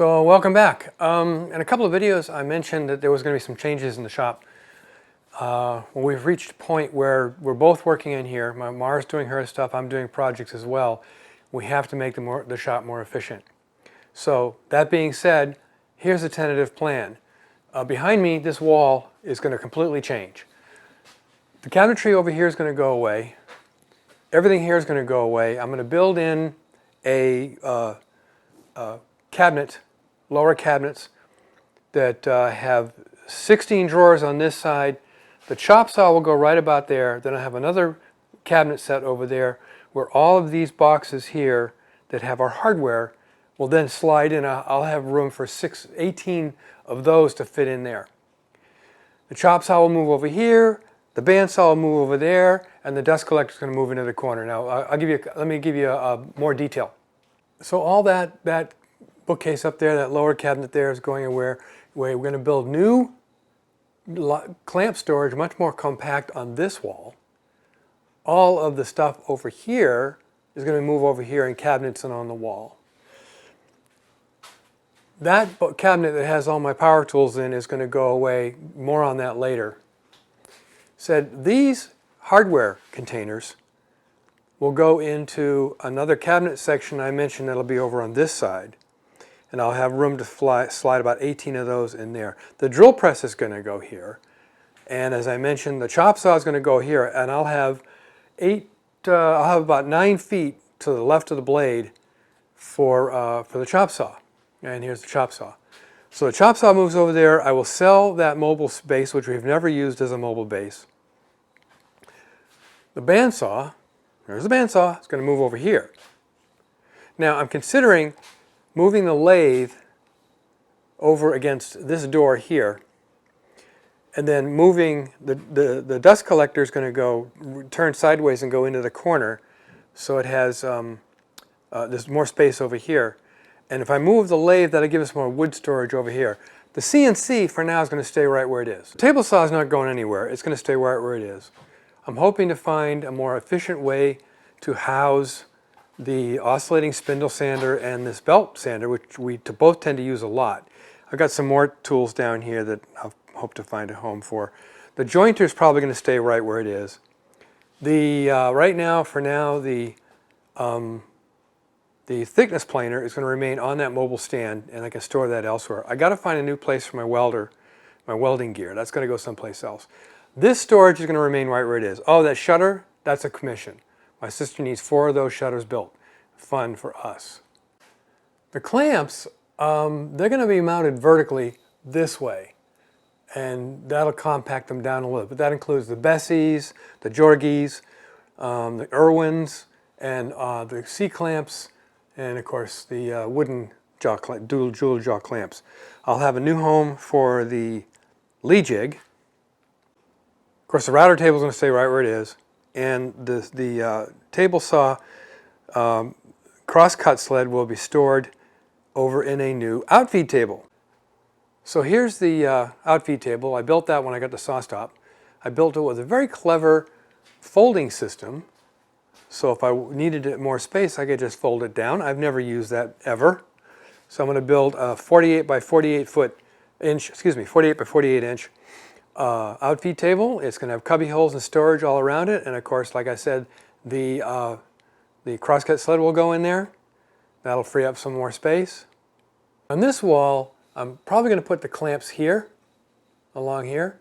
So welcome back. In a couple of videos I mentioned that there was going to be some changes in the shop. Well, we've reached a point where we're both working in here. Mara's doing her stuff, I'm doing projects as well. We have to make the shop more efficient. So that being said, here's a tentative plan. Behind me, this wall is going to completely change. The cabinetry over here is going to go away. Everything here is going to go away. I'm going to build in a lower cabinets that have 16 drawers on this side. The chop saw will go right about there. Then I have another cabinet set over there where all of these boxes here that have our hardware will then slide in. I'll have room for 18 of those to fit in there. The chop saw will move over here, the bandsaw will move over there, and the dust collector is going to move into the corner. Now let me give you more detail. So all that bookcase up there, that lower cabinet there is going away. We're going to build new clamp storage, much more compact on this wall. All of the stuff over here is going to move over here in cabinets and on the wall. That cabinet that has all my power tools in is going to go away. More on that later. Said these hardware containers will go into another cabinet section I mentioned that'll be over on this side. And I'll have room to slide about 18 of those in there. The drill press is going to go here. And as I mentioned, the chop saw is going to go here. And I'll have about 9 feet to the left of the blade for the chop saw. And here's the chop saw. So the chop saw moves over there. I will sell that mobile base, which we've never used as a mobile base. The bandsaw, there's the bandsaw, it's going to move over here. Now I'm considering moving the lathe over against this door here, and then moving the dust collector is going to go turn sideways and go into the corner, so it has there's more space over here. And if I move the lathe, that'll give us more wood storage over here. The CNC for now is going to stay right where it is. The table saw is not going anywhere. It's going to stay right where it is. I'm hoping to find a more efficient way to house the oscillating spindle sander and this belt sander, which we both tend to use a lot. I've got some more tools down here that I hope to find a home for. The jointer is probably going to stay right where it is. Right now, for now, the thickness planer is going to remain on that mobile stand, and I can store that elsewhere. I got to find a new place for my welding gear. That's going to go someplace else. This storage is going to remain right where it is. Oh, that shutter, that's a commission. My sister needs 4 of those shutters built. Fun for us. The clamps, they're going to be mounted vertically this way, and that'll compact them down a little bit. That includes the Bessies, the Jorgies, the Irwins, and the C-clamps, and of course the wooden dual jaw clamps. I'll have a new home for the Lee jig. Of course, the router table is going to stay right where it is, and the table saw cross-cut sled will be stored over in a new outfeed table. So here's the outfeed table. I built that when I got the saw stop. I built it with a very clever folding system. So if I needed more space, I could just fold it down. I've never used that ever. So I'm going to build a 48 by 48 inch outfeed table. It's going to have cubby holes and storage all around it. And of course, like I said, the crosscut sled will go in there. That'll free up some more space. On this wall, I'm probably going to put the clamps here, along here,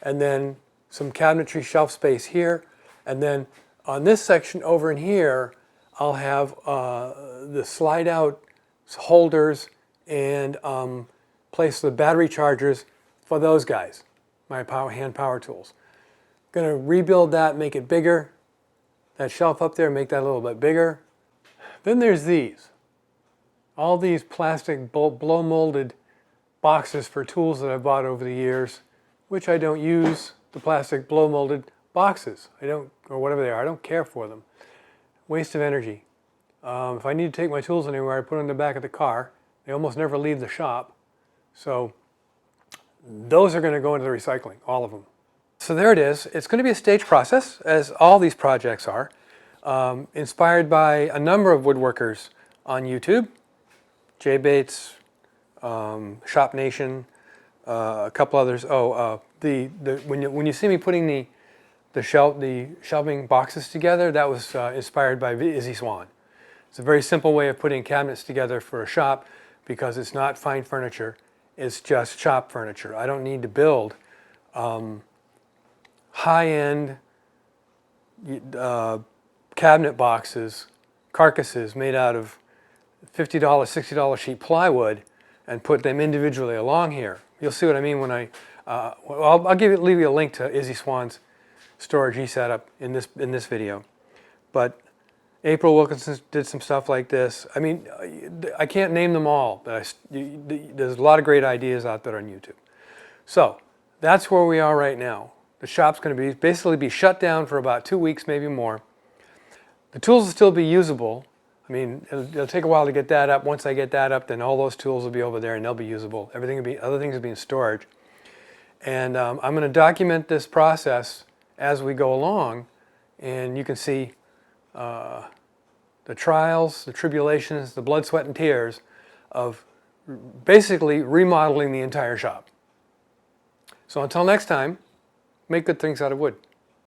and then some cabinetry shelf space here. And then on this section over in here, I'll have the slide out holders and place the battery chargers for those guys, my hand power tools. Going to rebuild that, make it bigger. That shelf up there, make that a little bit bigger. Then there's these. All these plastic blow molded boxes for tools that I bought over the years, which I don't use, the plastic blow molded boxes. Or whatever they are, I don't care for them. Waste of energy. If I need to take my tools anywhere, I put them in the back of the car. They almost never leave the shop. So those are going to go into the recycling, all of them. So there it is. It's going to be a staged process, as all these projects are, inspired by a number of woodworkers on YouTube. Jay Bates, Shop Nation, a couple others. Oh, when you see me putting the shelving boxes together, that was inspired by Izzy Swan. It's a very simple way of putting cabinets together for a shop because it's not fine furniture. It's just shop furniture. I don't need to build high-end cabinet boxes, carcasses made out of $50, $60 sheet plywood and put them individually along here. You'll see what I mean when I'll leave you a link to Izzy Swan's storage he set up in this video. But April Wilkinson did some stuff like this. I mean, I can't name them all, but there's a lot of great ideas out there on YouTube. So that's where we are right now. The shop's going to basically be shut down for about 2 weeks, maybe more. The tools will still be usable. I mean, it'll take a while to get that up. Once I get that up, then all those tools will be over there and they'll be usable. Other things will be in storage. And I'm going to document this process as we go along, and you can see the trials, the tribulations, the blood, sweat, and tears of basically remodeling the entire shop. So until next time, make good things out of wood.